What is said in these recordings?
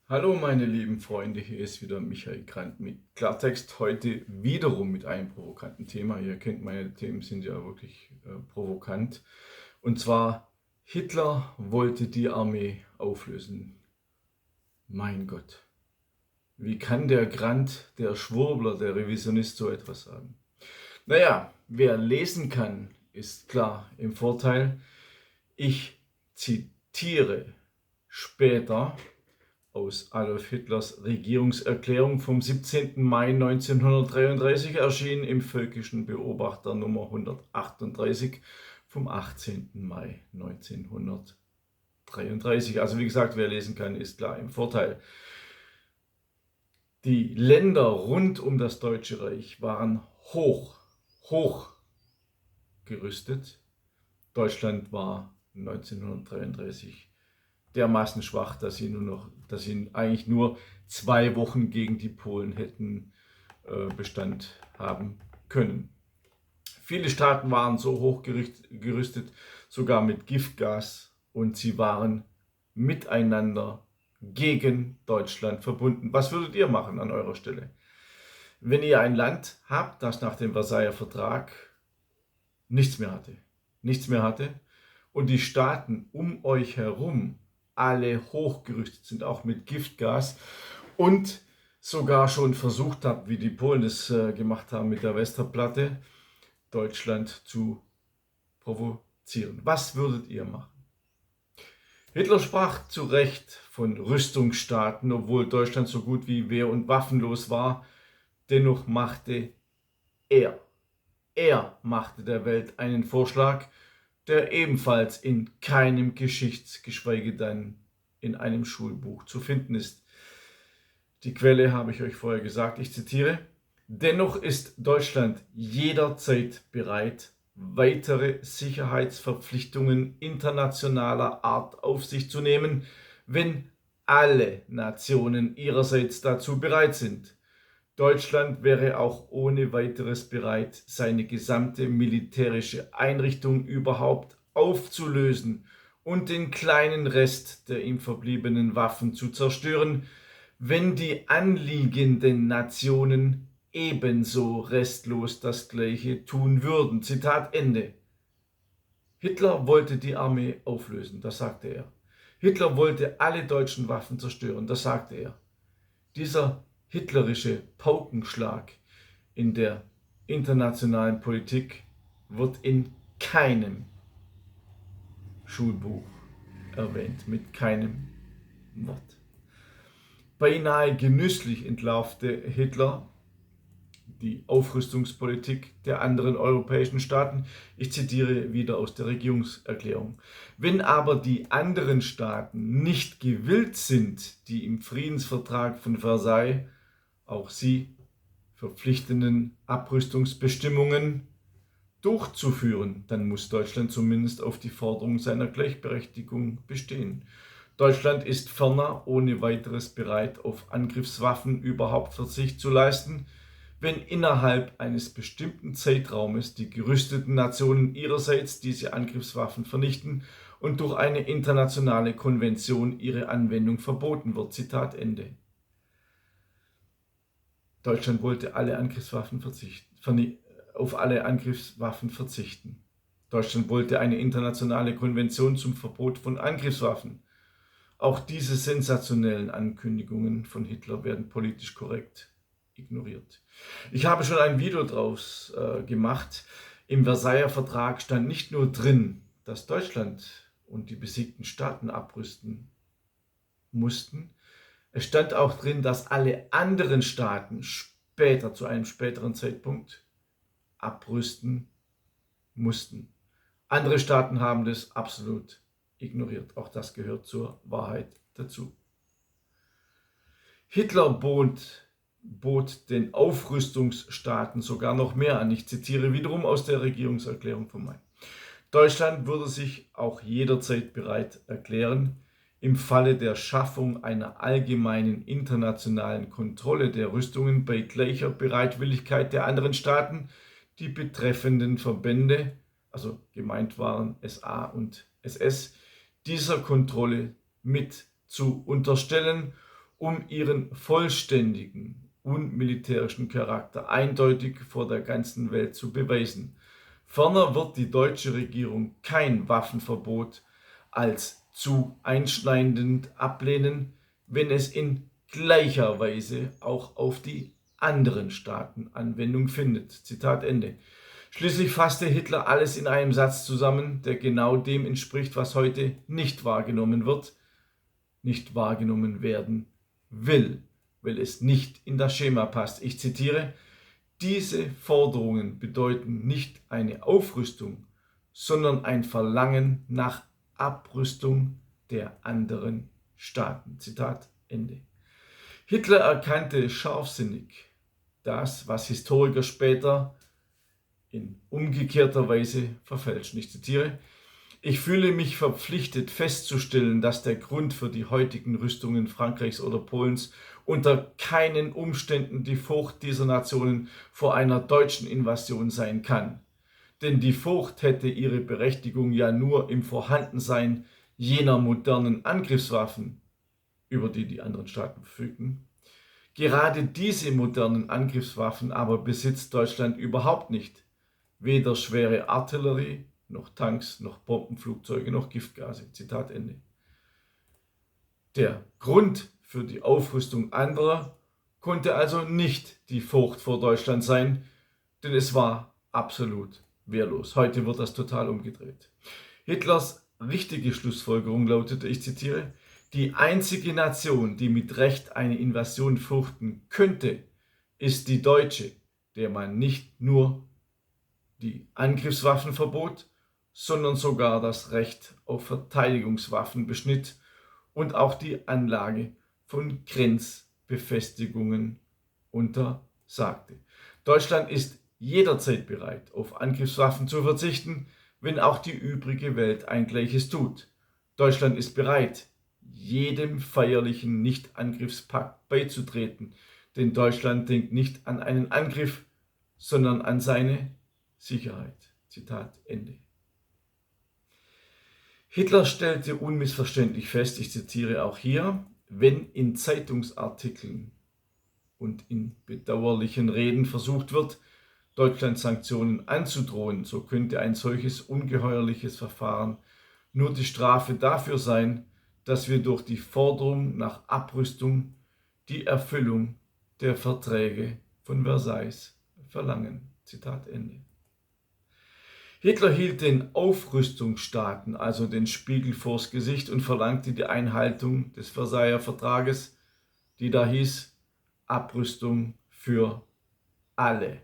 Hallo meine lieben Freunde, hier ist wieder Michael Grant mit Klartext, heute wiederum mit einem provokanten Thema. Ihr kennt, meine Themen sind ja wirklich provokant. Und zwar, Hitler wollte die Armee auflösen. Mein Gott, wie kann der Grant, der Schwurbler, der Revisionist so etwas sagen? Naja, wer lesen kann, ist klar im Vorteil. Ich zitiere später aus Adolf Hitlers Regierungserklärung vom 17. Mai 1933, erschienen im Völkischen Beobachter Nummer 138 vom 18. Mai 1933. Also wie gesagt, wer lesen kann, ist klar im Vorteil. Die Länder rund um das Deutsche Reich waren hoch gerüstet. Deutschland war 1933 dermaßen schwach, dass sie eigentlich nur 2 Wochen gegen die Polen hätten Bestand haben können. Viele Staaten waren so hoch gerüstet, sogar mit Giftgas, und sie waren miteinander gegen Deutschland verbunden. Was würdet ihr machen an eurer Stelle? Wenn ihr ein Land habt, das nach dem Versailler Vertrag nichts mehr hatte und die Staaten um euch herum alle hochgerüstet sind, auch mit Giftgas, und sogar schon versucht habt, wie die Polen es gemacht haben mit der Westerplatte, Deutschland zu provozieren. Was würdet ihr machen? Hitler sprach zu Recht von Rüstungsstaaten, obwohl Deutschland so gut wie wehr- und waffenlos war. Dennoch machte er machte der Welt einen Vorschlag, der ebenfalls in keinem geschweige denn in einem Schulbuch zu finden ist. Die Quelle habe ich euch vorher gesagt, ich zitiere: Dennoch ist Deutschland jederzeit bereit, weitere Sicherheitsverpflichtungen internationaler Art auf sich zu nehmen, wenn alle Nationen ihrerseits dazu bereit sind. Deutschland wäre auch ohne weiteres bereit, seine gesamte militärische Einrichtung überhaupt aufzulösen und den kleinen Rest der ihm verbliebenen Waffen zu zerstören, wenn die anliegenden Nationen ebenso restlos das Gleiche tun würden. Zitat Ende. Hitler wollte die Armee auflösen, das sagte er. Hitler wollte alle deutschen Waffen zerstören, das sagte er. Dieser hitlerische Paukenschlag in der internationalen Politik wird in keinem Schulbuch erwähnt, mit keinem Wort. Beinahe genüsslich entlarvte Hitler die Aufrüstungspolitik der anderen europäischen Staaten. Ich zitiere wieder aus der Regierungserklärung. Wenn aber die anderen Staaten nicht gewillt sind, die im Friedensvertrag von Versailles auch sie verpflichtenden Abrüstungsbestimmungen durchzuführen, dann muss Deutschland zumindest auf die Forderung seiner Gleichberechtigung bestehen. Deutschland ist ferner ohne weiteres bereit, auf Angriffswaffen überhaupt Verzicht zu leisten, wenn innerhalb eines bestimmten Zeitraumes die gerüsteten Nationen ihrerseits diese Angriffswaffen vernichten und durch eine internationale Konvention ihre Anwendung verboten wird. Zitat Ende. Deutschland wollte auf alle Angriffswaffen verzichten. Deutschland wollte eine internationale Konvention zum Verbot von Angriffswaffen. Auch diese sensationellen Ankündigungen von Hitler werden politisch korrekt ignoriert. Ich habe schon ein Video draus gemacht. Im Versailler Vertrag stand nicht nur drin, dass Deutschland und die besiegten Staaten abrüsten mussten, es stand auch drin, dass alle anderen Staaten später, zu einem späteren Zeitpunkt, abrüsten mussten. Andere Staaten haben das absolut ignoriert. Auch das gehört zur Wahrheit dazu. Hitler bot den Aufrüstungsstaaten sogar noch mehr an. Ich zitiere wiederum aus der Regierungserklärung vom Mai. Deutschland würde sich auch jederzeit bereit erklären, im Falle der Schaffung einer allgemeinen internationalen Kontrolle der Rüstungen bei gleicher Bereitwilligkeit der anderen Staaten die betreffenden Verbände, also gemeint waren SA und SS, dieser Kontrolle mit zu unterstellen um ihren vollständigen, unmilitärischen Charakter eindeutig vor der ganzen Welt zu beweisen. Ferner wird die deutsche Regierung kein Waffenverbot als zu einschneidend ablehnen, wenn es in gleicher Weise auch auf die anderen Staaten Anwendung findet. Zitat Ende. Schließlich fasste Hitler alles in einem Satz zusammen, der genau dem entspricht, was heute nicht wahrgenommen wird, nicht wahrgenommen werden will, weil es nicht in das Schema passt. Ich zitiere: Diese Forderungen bedeuten nicht eine Aufrüstung, sondern ein Verlangen nach Abrüstung der anderen Staaten. Zitat Ende. Hitler erkannte scharfsinnig das, was Historiker später in umgekehrter Weise verfälschen. Ich zitiere: Ich fühle mich verpflichtet festzustellen, dass der Grund für die heutigen Rüstungen Frankreichs oder Polens unter keinen Umständen die Furcht dieser Nationen vor einer deutschen Invasion sein kann. Denn die Furcht hätte ihre Berechtigung ja nur im Vorhandensein jener modernen Angriffswaffen, über die die anderen Staaten verfügten. Gerade diese modernen Angriffswaffen aber besitzt Deutschland überhaupt nicht. Weder schwere Artillerie, noch Tanks, noch Bombenflugzeuge, noch Giftgase. Zitat Ende. Der Grund für die Aufrüstung anderer konnte also nicht die Furcht vor Deutschland sein, denn es war absolut wehrlos. Heute wird das total umgedreht. Hitlers richtige Schlussfolgerung lautete, ich zitiere: Die einzige Nation, die mit Recht eine Invasion fürchten könnte, ist die deutsche, der man nicht nur die Angriffswaffen verbot, sondern sogar das Recht auf Verteidigungswaffen beschnitt und auch die Anlage von Grenzbefestigungen untersagte. Deutschland ist jederzeit bereit, auf Angriffswaffen zu verzichten, wenn auch die übrige Welt ein Gleiches tut. Deutschland ist bereit, jedem feierlichen Nichtangriffspakt beizutreten, denn Deutschland denkt nicht an einen Angriff, sondern an seine Sicherheit. Zitat Ende. Hitler stellte unmissverständlich fest, ich zitiere auch hier: Wenn in Zeitungsartikeln und in bedauerlichen Reden versucht wird, Deutschland Sanktionen anzudrohen, so könnte ein solches ungeheuerliches Verfahren nur die Strafe dafür sein, dass wir durch die Forderung nach Abrüstung die Erfüllung der Verträge von Versailles verlangen. Zitat Ende. Hitler hielt den Aufrüstungsstaaten also den Spiegel vors Gesicht und verlangte die Einhaltung des Versailler Vertrages, die da hieß: Abrüstung für alle.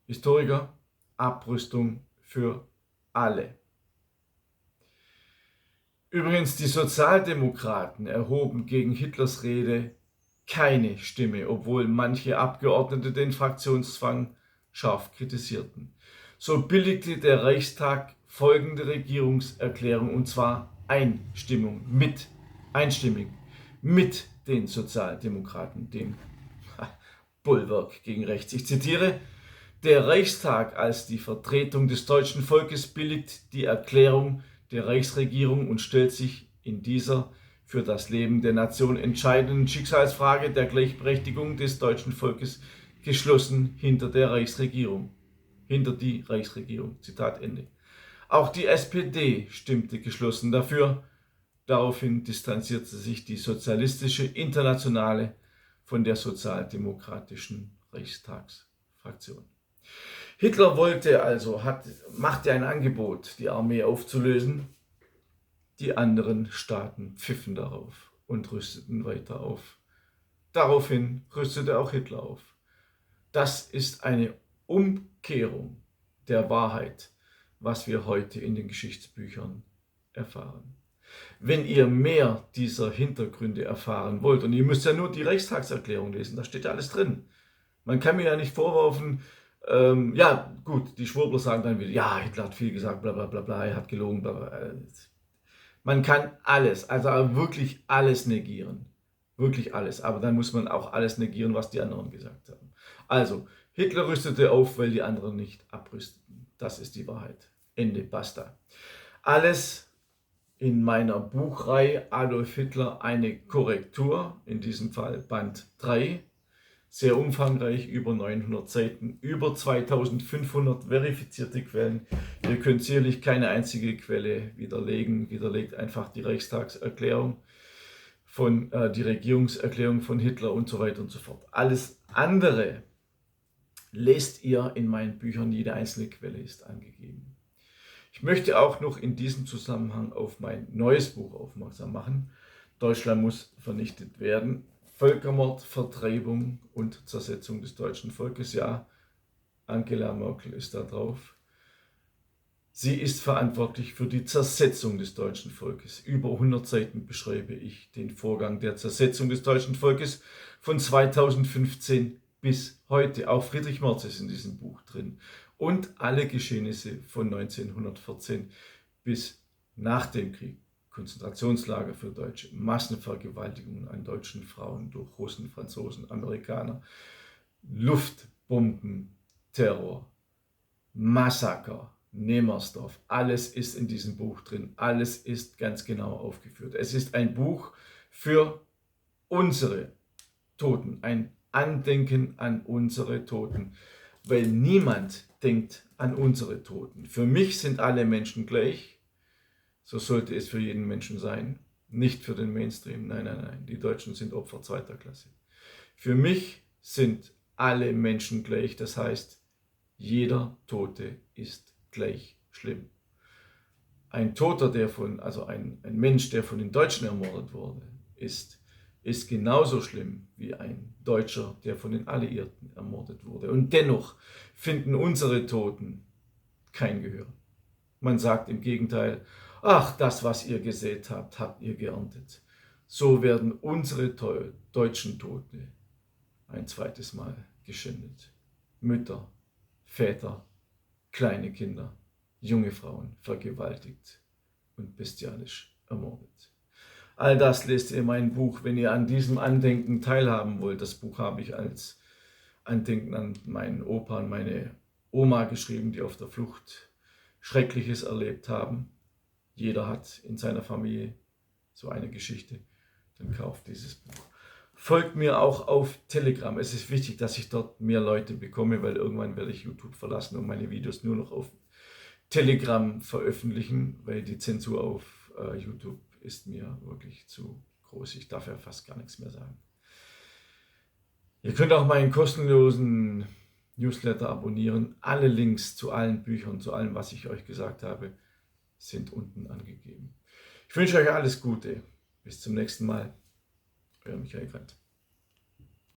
Historiker: Abrüstung für alle. Übrigens, die Sozialdemokraten erhoben gegen Hitlers Rede keine Stimme, obwohl manche Abgeordnete den Fraktionszwang scharf kritisierten. So billigte der Reichstag folgende Regierungserklärung, und zwar einstimmig mit den Sozialdemokraten, dem Bollwerk gegen rechts. Ich zitiere: Der Reichstag als die Vertretung des deutschen Volkes billigt die Erklärung der Reichsregierung und stellt sich in dieser für das Leben der Nation entscheidenden Schicksalsfrage der Gleichberechtigung des deutschen Volkes geschlossen hinter die Reichsregierung. Zitat Ende. Auch die SPD stimmte geschlossen dafür. Daraufhin distanzierte sich die Sozialistische Internationale von der sozialdemokratischen Reichstagsfraktion. Hitler machte ein Angebot, die Armee aufzulösen. Die anderen Staaten pfiffen darauf und rüsteten weiter auf. Daraufhin rüstete auch Hitler auf. Das ist eine Umkehrung der Wahrheit, was wir heute in den Geschichtsbüchern erfahren. Wenn ihr mehr dieser Hintergründe erfahren wollt, und ihr müsst ja nur die Reichstagserklärung lesen, da steht ja alles drin. Man kann mir ja nicht vorwerfen, ja gut, die Schwurbler sagen dann wieder, ja, Hitler hat viel gesagt, bla bla bla bla, er hat gelogen, bla bla. Man kann alles, also wirklich alles negieren. Wirklich alles. Aber dann muss man auch alles negieren, was die anderen gesagt haben. Also, Hitler rüstete auf, weil die anderen nicht abrüsteten. Das ist die Wahrheit. Ende, basta. Alles in meiner Buchreihe Adolf Hitler eine Korrektur, in diesem Fall Band 3, sehr umfangreich, über 900 Seiten, über 2500 verifizierte Quellen. Ihr könnt sicherlich keine einzige Quelle widerlegen, widerlegt einfach die Reichstagserklärung, die Regierungserklärung von Hitler und so weiter und so fort. Alles andere lest ihr in meinen Büchern, jede einzelne Quelle ist angegeben. Ich möchte auch noch in diesem Zusammenhang auf mein neues Buch aufmerksam machen. Deutschland muss vernichtet werden. Völkermord, Vertreibung und Zersetzung des deutschen Volkes. Ja, Angela Merkel ist da drauf. Sie ist verantwortlich für die Zersetzung des deutschen Volkes. Über 100 Seiten beschreibe ich den Vorgang der Zersetzung des deutschen Volkes von 2015 bis heute. Auch Friedrich Merz ist in diesem Buch drin. Und alle Geschehnisse von 1914 bis nach dem Krieg. Konzentrationslager für Deutsche, Massenvergewaltigungen an deutschen Frauen durch Russen, Franzosen, Amerikaner, Luftbomben, Terror, Massaker, Nemmersdorf, alles ist in diesem Buch drin, alles ist ganz genau aufgeführt. Es ist ein Buch für unsere Toten, ein Andenken an unsere Toten, weil niemand denkt an unsere Toten. Für mich sind alle Menschen gleich, so sollte es für jeden Menschen sein, nicht für den Mainstream, nein, nein, nein, die Deutschen sind Opfer zweiter Klasse. Für mich sind alle Menschen gleich, das heißt, jeder Tote ist gleich schlimm. Ein Toter, ein Mensch, der von den Deutschen ermordet wurde, ist genauso schlimm wie ein Deutscher, der von den Alliierten ermordet wurde. Und dennoch finden unsere Toten kein Gehör. Man sagt im Gegenteil, ach, das, was ihr gesät habt, habt ihr geerntet. So werden unsere deutschen Tote ein zweites Mal geschändet. Mütter, Väter, kleine Kinder, junge Frauen vergewaltigt und bestialisch ermordet. All das lest ihr in meinem Buch, wenn ihr an diesem Andenken teilhaben wollt. Das Buch habe ich als Andenken an meinen Opa und meine Oma geschrieben, die auf der Flucht Schreckliches erlebt haben. Jeder hat in seiner Familie so eine Geschichte. Dann kauft dieses Buch. Folgt mir auch auf Telegram. Es ist wichtig, dass ich dort mehr Leute bekomme, weil irgendwann werde ich YouTube verlassen und meine Videos nur noch auf Telegram veröffentlichen, weil die Zensur auf YouTube ist mir wirklich zu groß. Ich darf ja fast gar nichts mehr sagen. Ihr könnt auch meinen kostenlosen Newsletter abonnieren. Alle Links zu allen Büchern, zu allem, was ich euch gesagt habe, sind unten angegeben. Ich wünsche euch alles Gute. Bis zum nächsten Mal. Euer Michael Grant.